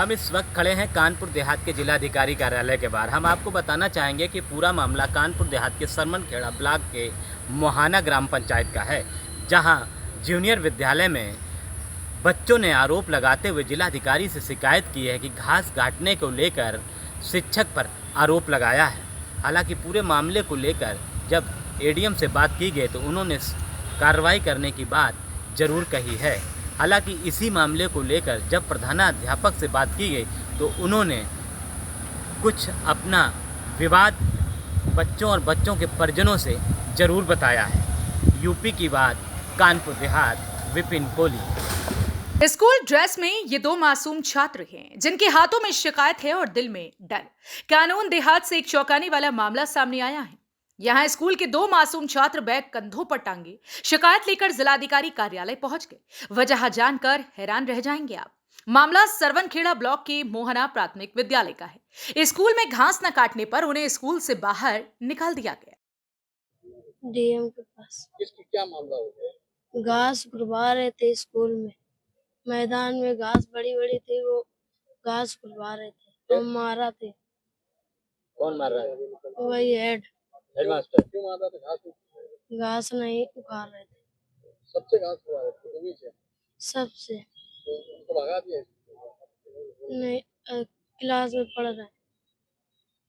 हम इस वक्त खड़े हैं कानपुर देहात के जिलाधिकारी कार्यालय के बाहर। हम आपको बताना चाहेंगे कि पूरा मामला कानपुर देहात के सरमनखेड़ा ब्लॉक के मोहाना ग्राम पंचायत का है, जहां जूनियर विद्यालय में बच्चों ने आरोप लगाते हुए जिलाधिकारी से शिकायत की है कि घास काटने को लेकर शिक्षक पर आरोप लगाया है। हालांकि पूरे मामले को लेकर जब एडीएम से बात की गई तो उन्होंने कार्रवाई करने की बात जरूर कही है। हालांकि इसी मामले को लेकर जब प्रधानाध्यापक से बात की गई तो उन्होंने कुछ अपना विवाद बच्चों और बच्चों के परिजनों से ज़रूर बताया है। यूपी की बात, कानपुर देहात, विपिन कोहली। स्कूल ड्रेस में ये दो मासूम छात्र हैं जिनके हाथों में शिकायत है और दिल में डर। कानून देहात से एक चौंकाने वाला मामला सामने आया है। यहां स्कूल के दो मासूम छात्र बैग कंधों पर टांगे शिकायत लेकर जिलाधिकारी कार्यालय पहुंच गए। वजह जानकर हैरान रह जाएंगे आप। मामला सरवनखेड़ा ब्लॉक के मोहना प्राथमिक विद्यालय का है। स्कूल में घास न काटने पर उन्हें स्कूल से बाहर निकाल दिया गया। डीएम के पास किसकी क्या मामला हो गया? घास खुरवा रहे थे स्कूल में। मैदान में घास बड़ी बड़ी थी, वो घास खुरवा रहे थे तो मारा थे। कौन मार रहा है? वही हेडमास्टर। क्यों मार रहा था? घास नहीं उखाड़ रहे थे। सबसे घास खुरवा रहे थे, तुम्ही से? सबसे तो उनको भगा दिया? नहीं, क्लास में पढ़ रहा है।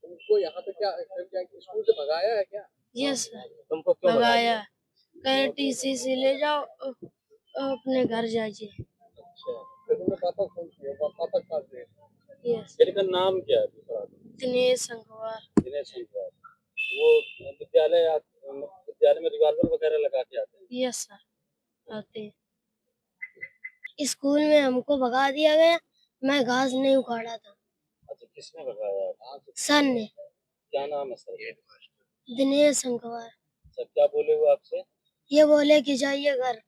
तुमको यहाँ पे क्या स्कूल से भगाया है क्या? यस सर, तुमको क्यों भगाया। कहे टीसी ले जाओ, अपने घर जाइए। अच्छा, तो तुमने पापा फोन किया, पापा के पास गए? यस। इनका नाम क्या है? दिनेश संगवार। दिनेश संगवार। वो विद्यालय में रिवॉल्वर वगैरह लगा के आते हैं? यस सर, आते हैं। स्कूल में हमको भगा दिया गया। मैं घास नहीं उखाड़ा था। अच्छा, किसने भगाया? सर ने। क्या नाम है सर? दिनेश संगवार। सर क्या बोले वो आपसे? ये बोले कि जाइए घर।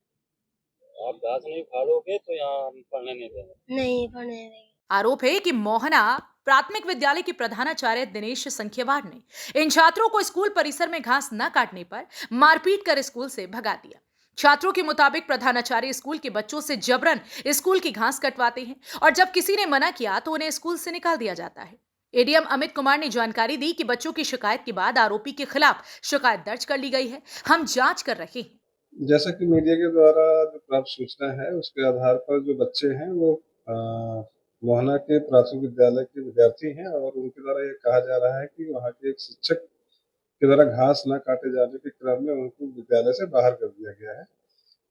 आप घास नहीं उखाड़ोगे तो यहाँ हम पढ़ने नहीं देंगे। नहीं पढ़ने देंगे। आरोप है कि मोहना प्राथमिक विद्यालय के प्रधानाचार्य दिनेश संख्यवार ने इन छात्रों को स्कूल परिसर में घास न काटने पर मारपीट कर स्कूल से भगा दिया। छात्रों के मुताबिक प्रधानाचार्य स्कूल के बच्चों से जबरन स्कूल की घास कटवाते हैं और जब किसी ने मना किया तो उन्हें स्कूल से निकाल दिया जाता है। एडीएम अमित कुमार ने जानकारी दी कि बच्चों की शिकायत के बाद आरोपी के खिलाफ शिकायत दर्ज कर ली गई है। हम जांच कर रहे हैं। जैसा कि मीडिया के द्वारा जो प्राप्त सूचना है उसके आधार पर जो बच्चे हैं वो मोहना के प्राथमिक विद्यालय के विद्यार्थी हैं और उनके द्वारा ये कहा जा रहा है कि वहाँ के एक शिक्षक के द्वारा घास न काटे जाने के क्रम में उनको विद्यालय से बाहर कर दिया गया है।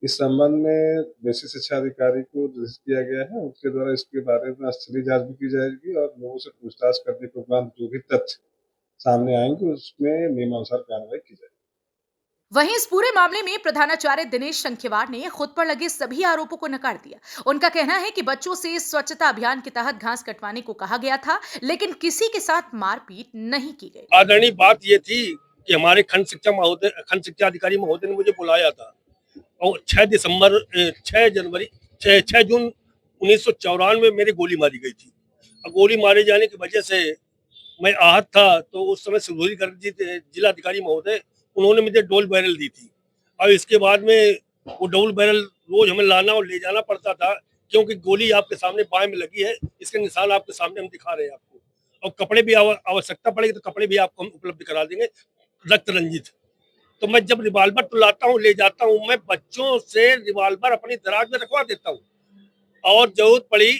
इस संबंध में बेसिक शिक्षा अधिकारी को निर्देशित किया गया है। उनके द्वारा इसके बारे में स्थलीय जांच भी की जाएगी और लोगों से पूछताछ करने के उपरांत जो भी तथ्य सामने आएंगे उसमें नियमानुसार कार्रवाई की जाएगी। वहीं इस पूरे मामले में प्रधानाचार्य दिनेश संख्यवार ने खुद पर लगे सभी आरोपों को नकार दिया। उनका कहना है कि बच्चों से स्वच्छता अभियान के तहत घास कटवाने को कहा गया था, लेकिन किसी के साथ मारपीट नहीं की गई। आदरणीय बात ये थी कि हमारे खंड शिक्षा अधिकारी महोदय ने मुझे बुलाया था और 6 जून 1994 में मेरी गोली मारी गई थी। और गोली मारे जाने की वजह से मैं आहत था, तो उस समय सुधोरी कर जी जिलाधिकारी महोदय, उन्होंने मुझे डोल बैरल दी थी। और इसके बाद में वो डोल बैरल रोज हमें लाना और ले जाना पड़ता था, क्योंकि गोली आपके सामने बाएं में लगी है, इसके निशान आपके सामने हम दिखा रहे हैं आपको। और कपड़े भी आवश्यकता पड़ेगी तो कपड़े भी आपको हम उपलब्ध करा देंगे, रक्त रंजित। तो मैं जब रिवाल्वर तो लाता हूँ, ले जाता हूँ, मैं बच्चों से रिवाल्वर अपनी दराज में रखवा देता हूँ और जरूरत पड़ी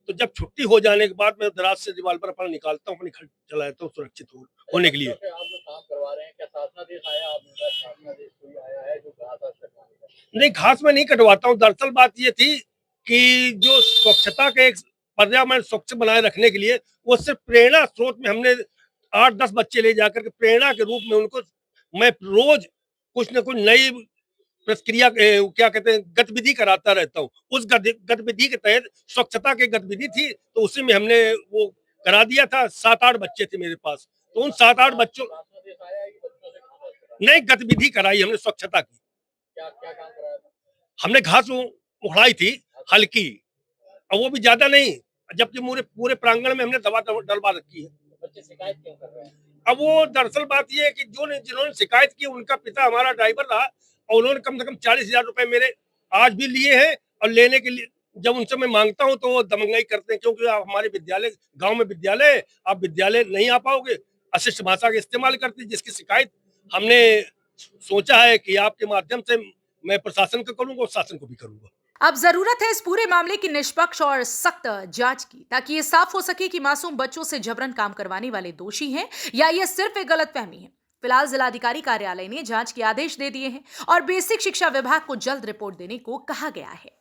तो जब छुट्टी हो जाने के बाद मैं दराज से रिवाल्वर अपना निकालता हूँ, अपने घर चला जाता हूँ सुरक्षित होने के लिए। आप जो काम करवा रहे हैं, क्या शासनादेश आया? आपका शासनादेश कोई आया है जो घास कटवाने का? नहीं, घास में नहीं कटवाता हूँ। दरअसल बात ये थी कि जो स्वच्छता के एक पर्यावरण स्वच्छ बनाए रखने के लिए वो सिर्फ प्रेरणा स्रोत में हमने 8-10 बच्चे ले जाकर के प्रेरणा के रूप में उनको मैं रोज कुछ न कुछ नई प्रक्रिया क्या कहते हैं गतिविधि कराता रहता हूँ। उस गतिविधि के तहत स्वच्छता की गतिविधि थी, तो उसी में हमने वो करा दिया था। 7-8 बच्चे थे मेरे पास, तो उन 7-8 बच्चों शासनादेश आया है कि बच्चों से घास कटवाने? नई गतिविधि कराई हमने स्वच्छता की। क्या क्या काम कराया था? हमने घास उखड़ाई थी हल्की, और वो भी ज्यादा नहीं, जबकि पूरे प्रांगण में हमने दवा डलवा रखी है। बच्चे शिकायत क्यों कर रहे हैं? अब वो दरअसल बात ये है कि जिन्होंने शिकायत की उनका पिता हमारा ड्राइवर रहा और उन्होंने कम से कम 40,000 रुपए मेरे आज भी लिए हैं और लेने के लिए जब उनसे मैं मांगता हूं तो वो दमंगाई करते हैं, क्योंकि आप हमारे विद्यालय, गांव में विद्यालय है, आप विद्यालय नहीं आ पाओगे, अशिष्ट भाषा का इस्तेमाल करते हैं, जिसकी शिकायत हमने सोचा है कि आपके माध्यम से मैं प्रशासन को करूंगा और शासन को भी करूंगा। अब जरूरत है इस पूरे मामले की निष्पक्ष और सख्त जांच की, ताकि ये साफ हो सके कि मासूम बच्चों से जबरन काम करवाने वाले दोषी हैं या ये सिर्फ एक गलतफहमी है। फिलहाल जिलाधिकारी कार्यालय ने जांच के आदेश दे दिए हैं और बेसिक शिक्षा विभाग को जल्द रिपोर्ट देने को कहा गया है।